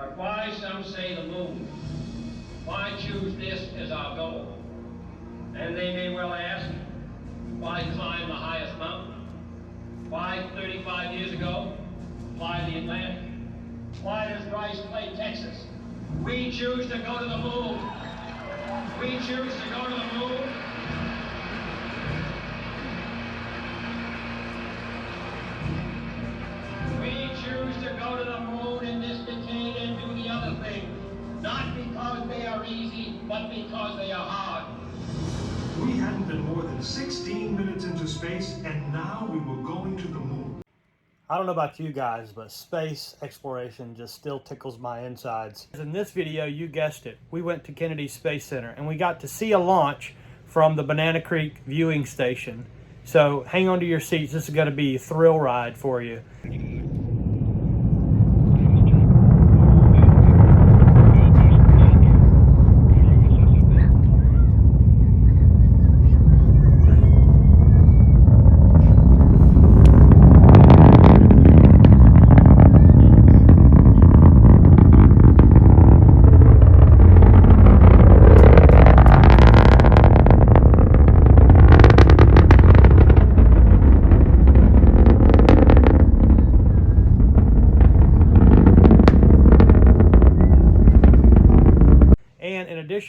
But why, some say, the moon? Why choose this as our goal? And they may well ask, why climb the highest mountain? Why, 35 years ago, fly the Atlantic? Why does Rice play Texas? We choose to go to the moon. We choose to go to the moon. We choose to go to the moon in this decade and do the other things. Not because they are easy, but because they are hard. We hadn't been more than 16 minutes into space, and now we were going to the moon. I don't know about you guys, but space exploration just still tickles my insides. In this video, you guessed it, we went to Kennedy Space Center and we got to see a launch from the Banana Creek viewing station. So hang on to your seats, this is going to be a thrill ride for you.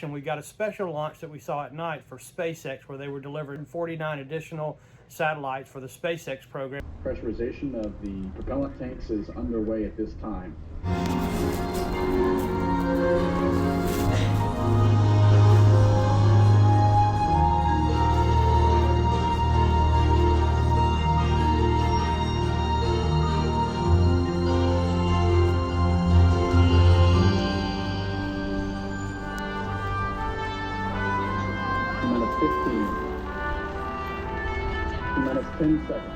We got a special launch that we saw at night for SpaceX where they were delivering 49 additional satellites for the SpaceX program. Pressurization of the propellant tanks is underway at this time. Minus 15. Minus 10 seconds.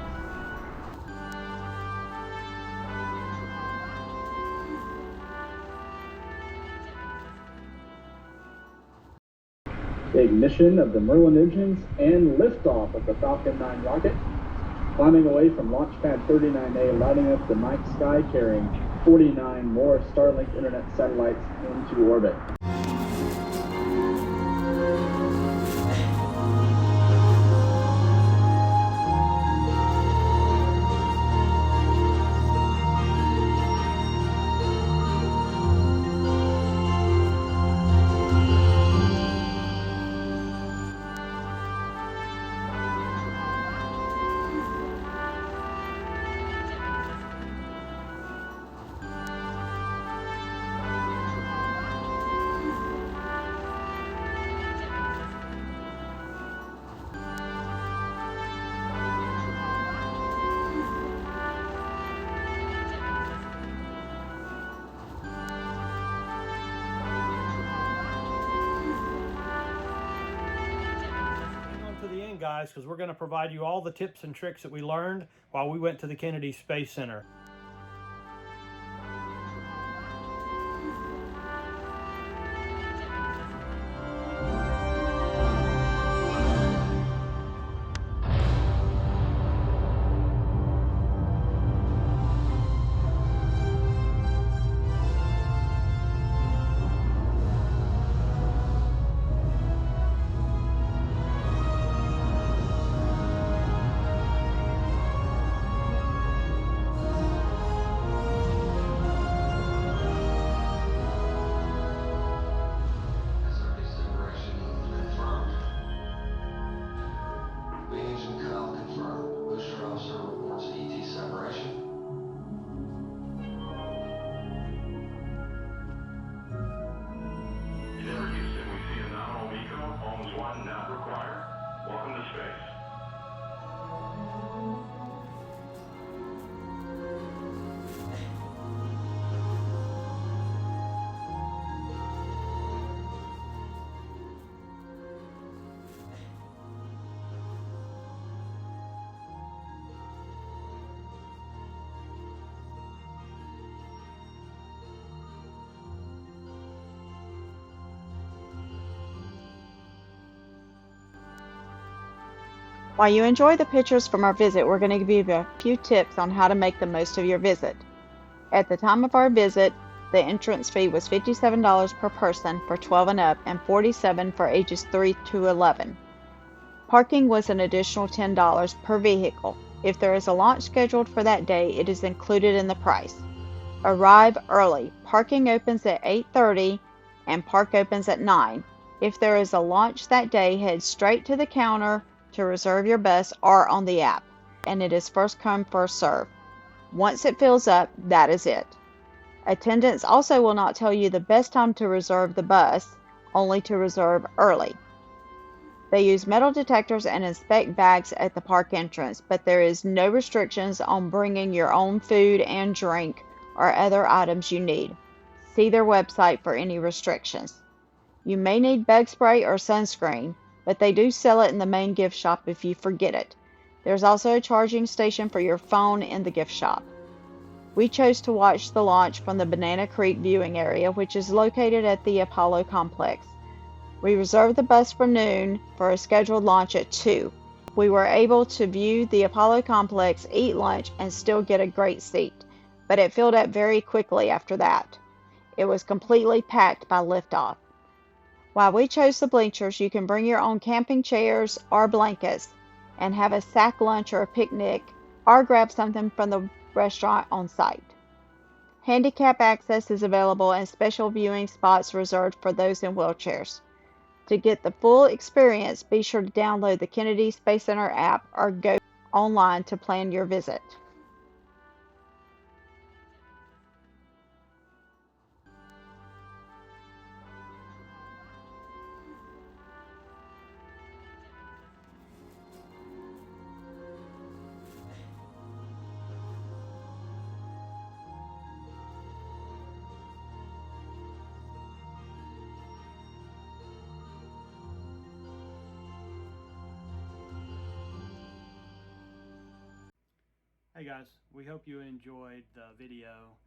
The ignition of the Merlin engines and liftoff of the Falcon 9 rocket, climbing away from Launch Pad 39A, lighting up the night sky, carrying 49 more Starlink internet satellites into orbit. Guys, because we're going to provide you all the tips and tricks that we learned while we went to the Kennedy Space Center. While you enjoy the pictures from our visit, we're going to give you a few tips on how to make the most of your visit. At the time of our visit, The entrance fee was $57 per person for 12 and up and $47 for ages 3 to 11. Parking was an additional $10 per vehicle. If there is a launch scheduled for that day, it is included in the price. Arrive early. Parking opens at 8:30 and park opens at 9. If there is a launch that day, head straight to the counter to reserve your bus or on the app, and it is first come, first serve. Once it fills up, that is it. Attendants also will not tell you the best time to reserve the bus, only to reserve early. They use metal detectors and inspect bags at the park entrance, but there is no restrictions on bringing your own food and drink or other items you need. See their website for any restrictions. You may need bug spray or sunscreen, but they do sell it in the main gift shop if you forget it. There's also a charging station for your phone in the gift shop. We chose to watch the launch from the Banana Creek viewing area, which is located at the Apollo complex. We reserved the bus for noon for a scheduled launch at 2. We were able to view the Apollo complex, eat lunch, and still get a great seat, but it filled up very quickly after that. It was completely packed by liftoff. While we chose the bleachers, you can bring your own camping chairs or blankets and have a sack lunch or a picnic, or grab something from the restaurant on site. Handicap access is available and special viewing spots reserved for those in wheelchairs. To get the full experience, be sure to download the Kennedy Space Center app or go online to plan your visit. Hey guys, we hope you enjoyed the video,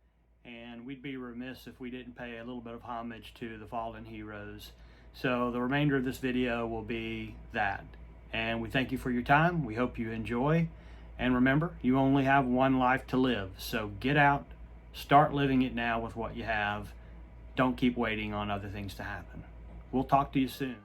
and we'd be remiss if we didn't pay a little bit of homage to the fallen heroes. So the remainder of this video will be that. And we thank you for your time. We hope you enjoy. And remember, you only have one life to live. So get out, start living it now with what you have. Don't keep waiting on other things to happen. We'll talk to you soon.